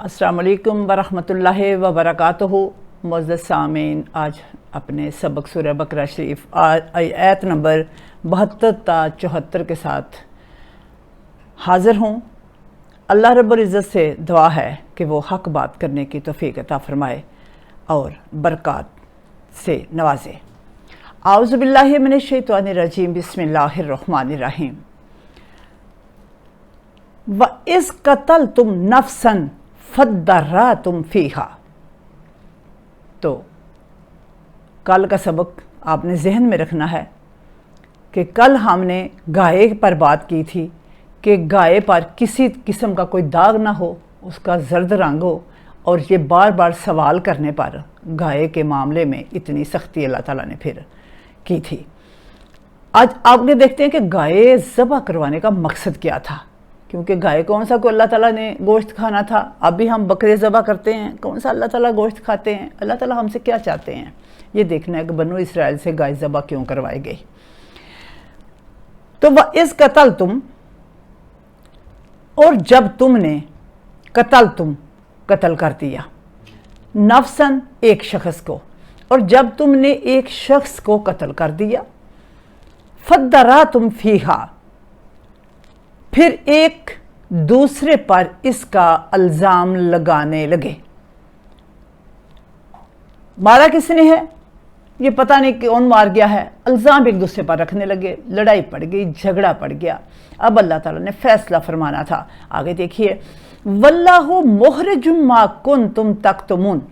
अस्सलाम वालेकुम वरहमतुल्लाहि वबरकातुहू। मुअज़्ज़ज़ सामीन, आज अपने सबक सूरह बकरा शरीफ आयत नंबर 72 ता 74 के साथ हाज़िर हूँ। अल्लाह रब्बुल इज़्ज़त से दुआ है कि वो हक़ बात करने की तौफ़ीक़ अता फ़रमाए और बरक़ात से नवाज़े। आऊज़ु बिल्लाहि मिनश शैतानिर रजीम, बिस्मिल्लाहिर रहमानिर रहीम। व इज़ क़तलतुम नफ़्सन फ़द्दर्रअतुम फ़ीहा। तो कल का सबक आपने जहन में रखना है कि कल हमने गाय पर बात की थी कि गाय पर किसी किस्म का कोई दाग ना हो, उसका जर्द रंग हो, और ये बार बार सवाल करने पर गाय के मामले में इतनी सख्ती अल्लाह ताला ने फिर की थी। आज आपने देखते हैं कि गाय ज़बह करवाने का मकसद क्या था, क्योंकि गाय कौन सा को अल्लाह ताला ने गोश्त खाना था। अब भी हम बकरे ज़बह करते हैं, कौन सा अल्लाह ताला गोश्त खाते हैं। अल्लाह ताला हमसे क्या चाहते हैं, ये देखना है कि बनो इसराइल से गाय ज़बह क्यों करवाई गई। तो वह इस कतल तुम, और जब तुमने कत्ल कर दिया, नफ्सन एक शख्स को, और जब तुमने एक शख्स को कत्ल कर दिया, फद्दर्रअतुम फ़ीहा, फिर एक दूसरे पर इसका इल्ज़ाम लगाने लगे। मारा किसने है ये पता नहीं, कौन मार गया है, इल्ज़ाम एक दूसरे पर रखने लगे, लड़ाई पड़ गई, झगड़ा पड़ गया। अब अल्लाह ताला ने फैसला फरमाना था। आगे देखिए, वल्लाहु मुखरिजुम मा कुंतुम तक्तुमून,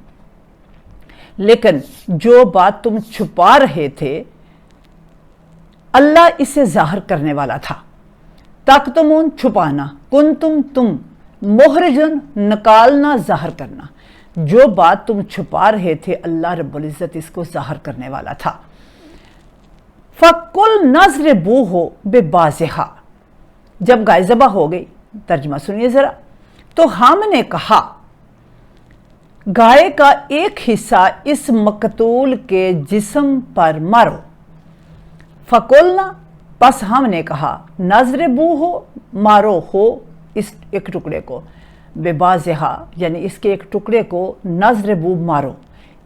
लेकिन जो बात तुम छुपा रहे थे अल्लाह इसे जाहिर करने वाला था। तक्तुमून छुपाना, कुंतुम तुम, मुखरिजुन निकालना, जाहिर करना। जो बात तुम छुपा रहे थे अल्लाह रब्बुल इज़्ज़त इसको जाहिर करने वाला था। फ़कुल नज़रिबूहु बिबाज़िहा, जब गाय ज़बह हो गई, तर्जुमा सुनिए ज़रा, तो हमने कहा गाय का एक हिस्सा इस मकतूल के जिस्म पर मारो। फ़कुलना, बस हमने कहा, नज़रिबूहु, मारो हो इस एक टुकड़े को, बेबाज़िहा यानी इसके एक टुकड़े को, नज़रिबू मारो,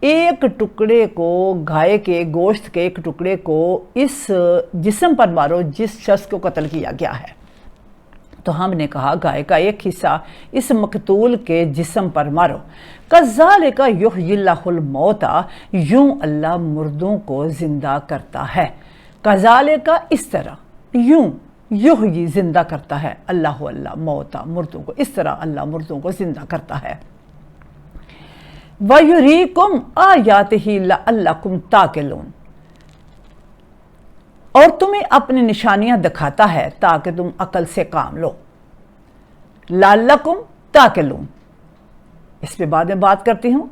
एक टुकड़े को, गाय के गोश्त के एक टुकड़े को इस जिस्म पर मारो जिस शख्स को कत्ल किया गया है। तो हमने कहा गाय का एक हिस्सा इस मकतूल के जिस्म पर मारो। कज़ालिका युहयिल्लाहुल मौता, यूं अल्लाह मुर्दों को जिंदा करता है। कज़ालिका इस तरह, यूं, युहयी जिंदा करता है, अल्लाह मौता मुर्दों को, इस तरह अल्लाह मुर्दों को जिंदा करता है। वयुरीकुम आयातिही लअल्लकुम ताक़िलून, और तुम्हें अपनी निशानियां दिखाता है ताकि तुम अकल से काम लो। लअल्लकुम ताक़िलून, इस पे बाद में बात करती हूं।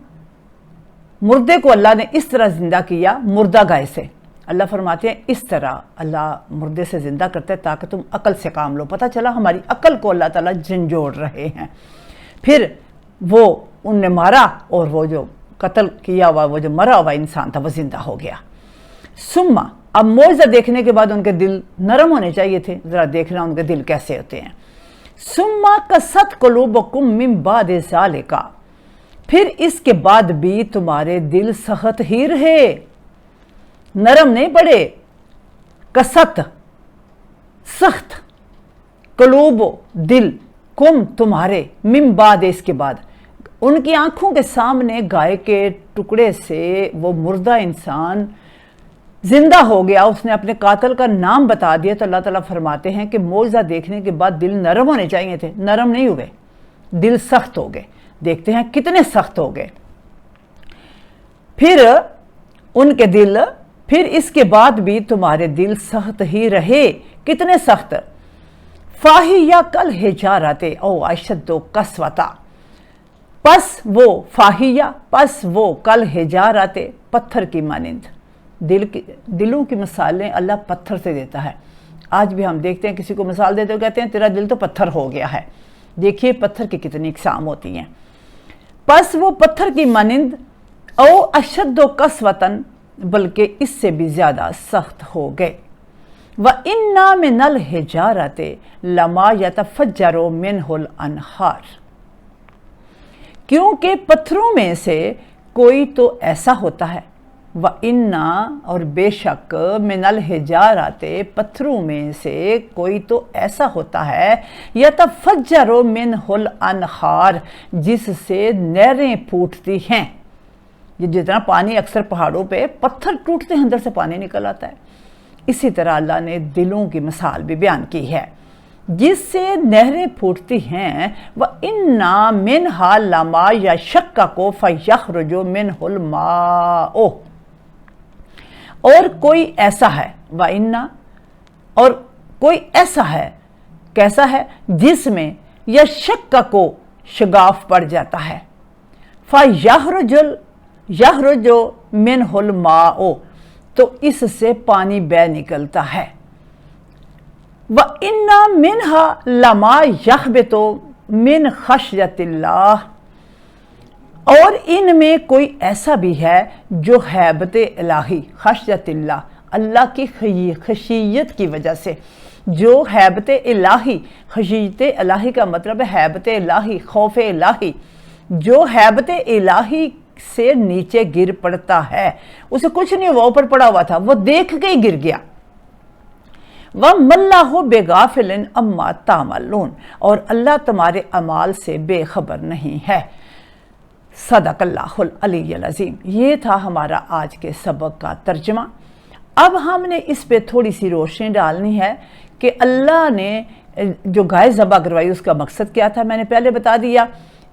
मुर्दे को अल्लाह ने इस तरह जिंदा किया, मुर्दा गाय से। अल्लाह फरमाते हैं इस तरह अल्लाह मुर्दे से ज़िंदा करते हैं ताकि तुम अकल से काम लो। पता चला हमारी अकल को अल्लाह ताला झंझोड़ रहे हैं। फिर वो उनने मारा, और वो जो कत्ल किया हुआ, वो जो मरा हुआ इंसान था, वो ज़िंदा हो गया। सुम्मा, अब मौज़ा देखने के बाद उनके दिल नरम होने चाहिए थे, ज़रा देखना उनके दिल कैसे होते हैं। सुम्मा कसत कुलूबकुम मिन बादि ज़ालिका, फिर इसके बाद भी तुम्हारे दिल सख्त ही रहे, नरम नहीं पड़े। कसत सख्त, कलूब दिल, कुम तुम्हारे, मिन बाद इसके बाद। उनकी आंखों के सामने गाय के टुकड़े से वो मुर्दा इंसान जिंदा हो गया, उसने अपने कातिल का नाम बता दिया। तो अल्लाह ताला फरमाते हैं कि मौज़ा देखने के बाद दिल नरम होने चाहिए थे, नरम नहीं हुए, दिल सख्त हो गए। देखते हैं कितने सख्त हो गए। फिर उनके दिल, फिर इसके बाद भी तुम्हारे दिल सख्त ही रहे, कितने सख्त। फाहिया कल हिजारते ओ अशद्दु कसवता, पस वो फाहिया, पस वो कल हिजारते, पत्थर की मानिंद। दिलों की मिसालें अल्लाह पत्थर से देता है। आज भी हम देखते हैं किसी को मिसाल देते हो, कहते हैं तेरा दिल तो पत्थर हो गया है। देखिए पत्थर की कितनी इकसाम होती हैं। पस वो पत्थर की मानिंद, ओ अशद्दु कसवतन, बल्कि इससे भी ज्यादा सख्त हो गए। व इन्ना मिनल हिजारते लमा यतफज्जरु मिनहुल अनहार, کیونکہ پتھروں میں سے کوئی تو ایسا ہوتا ہے، وَإِنَّا اور بے شک من الحجارات پتھروں میں سے کوئی تو ایسا ہوتا ہے، یتفجر منہ الانہار جس سے نہریں پھوٹتی ہیں۔ یہ جتنا پانی اکثر پہاڑوں پہ پتھر ٹوٹتے ہیں، اندر سے پانی نکل آتا ہے، اسی طرح اللہ نے دلوں کی مثال بھی بیان کی ہے جس سے نہریں پھوٹتی ہیں۔ وَإِنَّا مِنْهَا لَمَا يَشَقَّقُ فَيَخْرُجُ مِنْهُ الْمَاءُ، اور کوئی ایسا ہے، وَإِنَّا اور کوئی ایسا ہے، کیسا ہے، جس میں یشقق شگاف پڑ جاتا ہے، یخرج منہ الماء تو اس سے پانی بہ نکلتا ہے۔ وَإِنَّا مِنْهَا لَمَا يَخْبِطُ مِنْ خَشْيَةِ اللَّهِ، اور ان میں کوئی ایسا بھی ہے جو ہیبت الہی، خشیت اللہ، اللہ کی خشیت کی وجہ سے، جو ہیبت الہی، خشیت الہی کا مطلب ہے ہیبت الہی، خوف الہی، جو ہیبت الہی سے نیچے گر پڑتا ہے، اسے کچھ نہیں ہوا، اوپر پڑا ہوا تھا، وہ دیکھ کے ہی گر گیا۔ وَمَا اللَّهُ بِغَافِلٍ عَمَّا تَعْمَلُونَ، اور اللہ تمہارے اعمال سے بے خبر نہیں ہے۔ صدق اللہ العلی العظیم۔ یہ تھا ہمارا آج کے سبق کا ترجمہ۔ اب ہم نے اس پہ تھوڑی سی روشنی ڈالنی ہے کہ اللہ نے جو گائے ذبح کروائی اس کا مقصد کیا تھا۔ میں نے پہلے بتا دیا،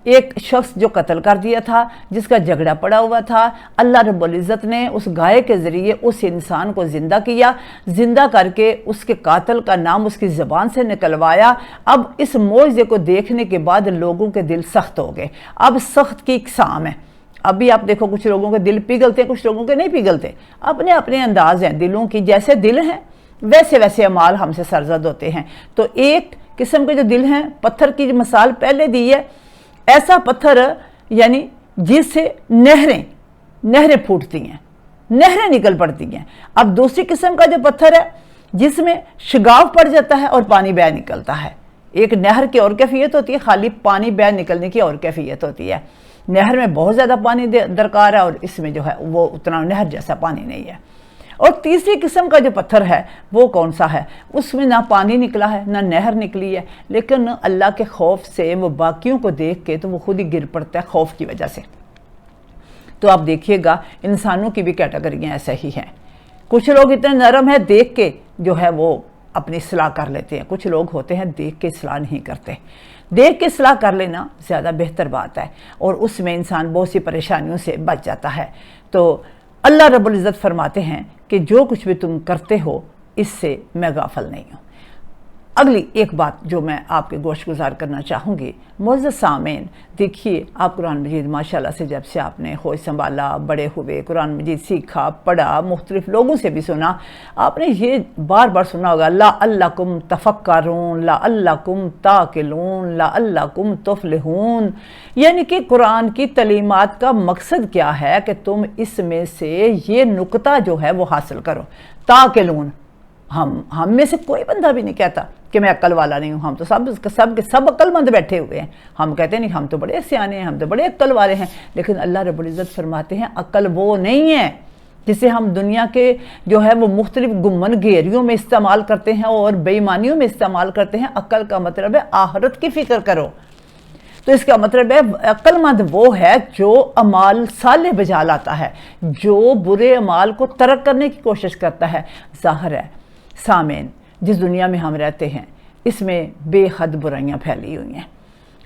ایک شخص جو قتل کر دیا تھا، جس کا جھگڑا پڑا ہوا تھا، اللہ رب العزت نے اس گائے کے ذریعے اس انسان کو زندہ کیا، زندہ کر کے اس کے قاتل کا نام اس کی زبان سے نکلوایا۔ اب اس معجزے کو دیکھنے کے بعد لوگوں کے دل سخت ہو گئے۔ اب سخت کی اقسام ہے، ابھی آپ دیکھو کچھ لوگوں کے دل پگھلتے ہیں، کچھ لوگوں کے نہیں پگھلتے، اپنے اپنے انداز ہیں دلوں کی، جیسے دل ہیں ویسے ویسے اعمال ہم سے سرزد ہوتے ہیں۔ تو ایک قسم کے جو دل ہیں، پتھر کی مثال پہلے دی ہے، ایسا پتھر یعنی جس سے نہریں پھوٹتی ہیں، نہریں نکل پڑتی ہیں۔ اب دوسری قسم کا جو پتھر ہے جس میں شگاف پڑ جاتا ہے اور پانی بہ نکلتا ہے۔ ایک نہر کی اور کیفیت ہوتی ہے، خالی پانی بہ نکلنے کی اور کیفیت ہوتی ہے۔ نہر میں بہت زیادہ پانی درکار ہے اور اس میں جو ہے وہ اتنا نہر جیسا پانی نہیں ہے۔ اور تیسری قسم کا جو پتھر ہے وہ کون سا ہے؟ اس میں نہ پانی نکلا ہے، نہ نہر نکلی ہے، لیکن اللہ کے خوف سے وہ باقیوں کو دیکھ کے تو وہ خود ہی گر پڑتا ہے خوف کی وجہ سے۔ تو آپ دیکھیے گا انسانوں کی بھی کیٹیگریاں ایسے ہی ہیں۔ کچھ لوگ اتنے نرم ہیں، دیکھ کے جو ہے وہ اپنی اصلاح کر لیتے ہیں، کچھ لوگ ہوتے ہیں دیکھ کے اصلاح نہیں کرتے۔ دیکھ کے اصلاح کر لینا زیادہ بہتر بات ہے، اور اس میں انسان بہت سی پریشانیوں سے بچ جاتا ہے۔ تو اللہ رب العزت فرماتے ہیں کہ جو کچھ بھی تم کرتے ہو اس سے میں غافل نہیں ہوں۔ اگلی ایک بات جو میں آپ کے گوش گزار کرنا چاہوں گی، معزز سامعین، دیکھیے آپ قرآن مجید ماشاءاللہ سے جب سے آپ نے ہوش سنبھالا، بڑے ہوئے، قرآن مجید سیکھا، پڑھا، مختلف لوگوں سے بھی سنا، آپ نے یہ بار بار سنا ہوگا، لعلکم تفکرون، لعلکم تاکلون، لعلکم تفلحون، یعنی کہ قرآن کی تعلیمات کا مقصد کیا ہے کہ تم اس میں سے یہ نقطہ جو ہے وہ حاصل کرو۔ تاکلون، ہم میں سے کوئی بندہ بھی نہیں کہتا کہ میں عقل والا نہیں ہوں، ہم تو سب عقل مند بیٹھے ہوئے ہیں۔ ہم کہتے ہیں نہیں ہم تو بڑے سیانے ہیں، ہم تو بڑے عقل والے ہیں، لیکن اللہ رب العزت فرماتے ہیں عقل وہ نہیں ہے جسے ہم دنیا کے جو ہے وہ مختلف گمن گیریوں میں استعمال کرتے ہیں اور بے ایمانیوں میں استعمال کرتے ہیں۔ عقل کا مطلب ہے آخرت کی فکر کرو۔ تو اس کا مطلب ہے عقل مند وہ ہے جو اعمال صالح بجا لاتا ہے، جو برے اعمال کو ترک کرنے کی کوشش کرتا ہے۔ ظاہر ہے سامعین، جس دنیا میں ہم رہتے ہیں اس میں بے حد برائیاں پھیلی ہوئی ہیں۔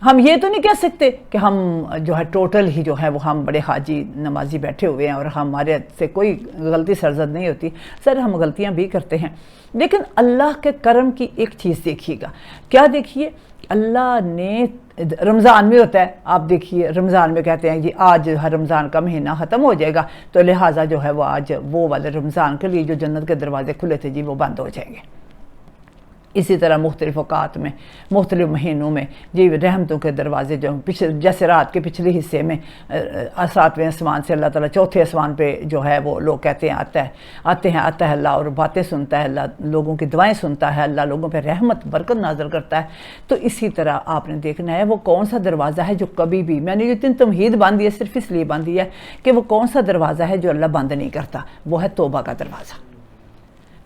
ہم یہ تو نہیں کہہ سکتے کہ ہم جو ہے ٹوٹل ہی جو ہے وہ ہم بڑے حاجی نمازی بیٹھے ہوئے ہیں اور ہمارے سے کوئی غلطی سرزد نہیں ہوتی۔ سر ہم غلطیاں بھی کرتے ہیں، لیکن اللہ کے کرم کی ایک چیز دیکھیے گا۔ کیا دیکھیے؟ اللہ نے رمضان میں ہوتا ہے، آپ دیکھیے رمضان میں کہتے ہیں جی آج ہر رمضان کا مہینہ ختم ہو جائے گا، تو لہٰذا جو ہے وہ آج وہ والے رمضان کے لیے جو جنت کے دروازے کھلے تھے جی وہ بند ہو جائیں گے۔ इसी तरह मुख्तलिफ़ औक़ात में मुख्तलिफ़ महीनों में जी रहमतों के दरवाज़े जो पिछले जैसे रात के पिछले हिस्से में 7वें आसमान से अल्लाह ताला 4थे आसमान पे जो है वो लोग कहते हैं आता है अल्लाह और बातें सुनता है अल्लाह, लोगों की दुआएं सुनता है अल्लाह, लोगों पे रहमत बरकत नाज़िल करता है। तो इसी तरह आपने देखना है वो कौन सा दरवाज़ा है जो कभी भी, मैंने ये इतनी तमहीद बांधी है सिर्फ इसलिए बांधी है कि वो कौन सा दरवाज़ा है जो अल्लाह बंद नहीं करता, वो है तौबा का दरवाज़ा।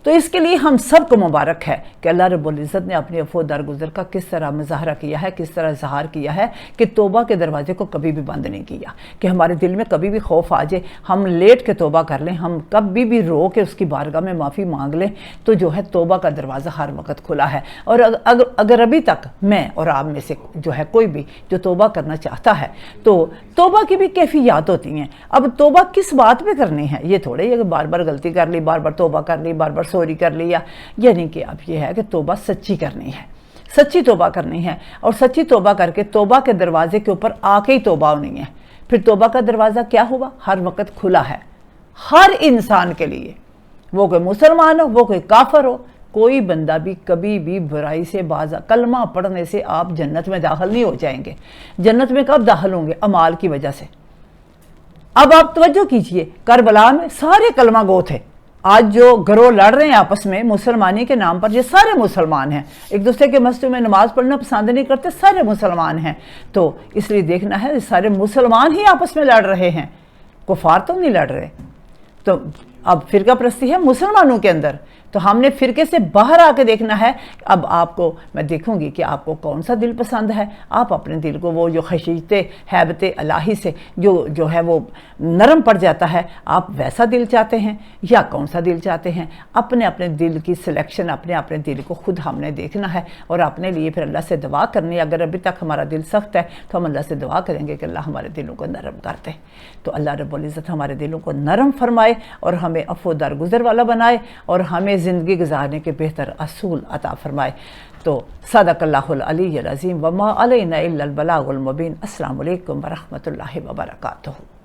तो इसके लिए हम सबको मुबारक है कि अल्लाह रब्बुल इज़्ज़त ने अपनी अफ़ो दरगुज़र का किस तरह मुज़ाहरा किया है, किस तरह इज़हार किया है कि तौबा के दरवाजे को कभी भी बंद नहीं किया, कि हमारे दिल में कभी भी खौफ आ जाए हम लेट के तौबा कर लें, हम कभी भी रो के उसकी बारगाह में माफ़ी मांग लें, तो जो है तौबा का दरवाज़ा हर वक्त खुला है। और अगर अभी तक मैं और आप में से जो है कोई भी जो तौबा करना चाहता है तो तौबा की भी कैफियत होती हैं। अब तौबा किस बात पे करनी है, ये थोड़े ही बार बार गलती कर ली, बार बार तौबा कर ली, बार बार सॉरी कर लिया, यानी कि अब ये है कि तौबा सच्ची करनी है, सच्ची तौबा करनी है। और सच्ची तौबा करके तौबा के दरवाजे के ऊपर आके ही तौबा होनी है। फिर तौबा का दरवाज़ा क्या हुआ, हर वक्त खुला है हर इंसान के लिए, वो कोई मुसलमान हो वो कोई काफिर हो, कोई बंदा भी कभी भी बुराई से बाज, कलमा पढ़ने से आप जन्नत में दाखिल नहीं हो जाएंगे। जन्नत में कब दाखिल होंगे, अमाल की वजह से। अब आप तवज्जो कीजिए, करबला में सारे कलमा गो थे, आज जो गरोह लड़ रहे हैं आपस में मुसलमानी के नाम पर, ये सारे मुसलमान हैं, एक दूसरे के मस्जिद में नमाज पढ़ना पसंद नहीं करते, सारे मुसलमान हैं। तो इसलिए देखना है सारे मुसलमान ही आपस में लड़ रहे हैं, कुफार तो नहीं लड़ रहे। तो अब फिरका परस्ती है मुसलमानों के अंदर, तो हमने फिरके से बाहर आके देखना है। अब आपको मैं देखूंगी कि आपको कौन सा दिल पसंद है, आप अपने दिल को वो जो खशीते हैबत इलाही से जो है वो नरम पड़ जाता है, आप वैसा दिल चाहते हैं या कौन सा दिल चाहते हैं। अपने अपने दिल की सिलेक्शन, अपने अपने दिल को खुद हमने देखना है और अपने लिए फिर अल्लाह से दुआ करनी है। अगर अभी तक हमारा दिल सख्त है तो हम अल्लाह से दुआ करेंगे कि अल्लाह हमारे दिलों को नरम कर दे। तो अल्लाह रब्बुल इज़्ज़त हमारे दिलों को नरम फरमाए और हमें अफ़ो दरगुज़र वाला बनाए और हमें ज़िंदगी गुजारने के बेहतर असूल अता फरमाए। तो सदक़ल्लाहुल अलीयुल अज़ीम व मा अलैना इल्लल बलागुल मुबीन। अस्सलामु अलैकुम व रहमतुल्लाहि व बरकातुहू।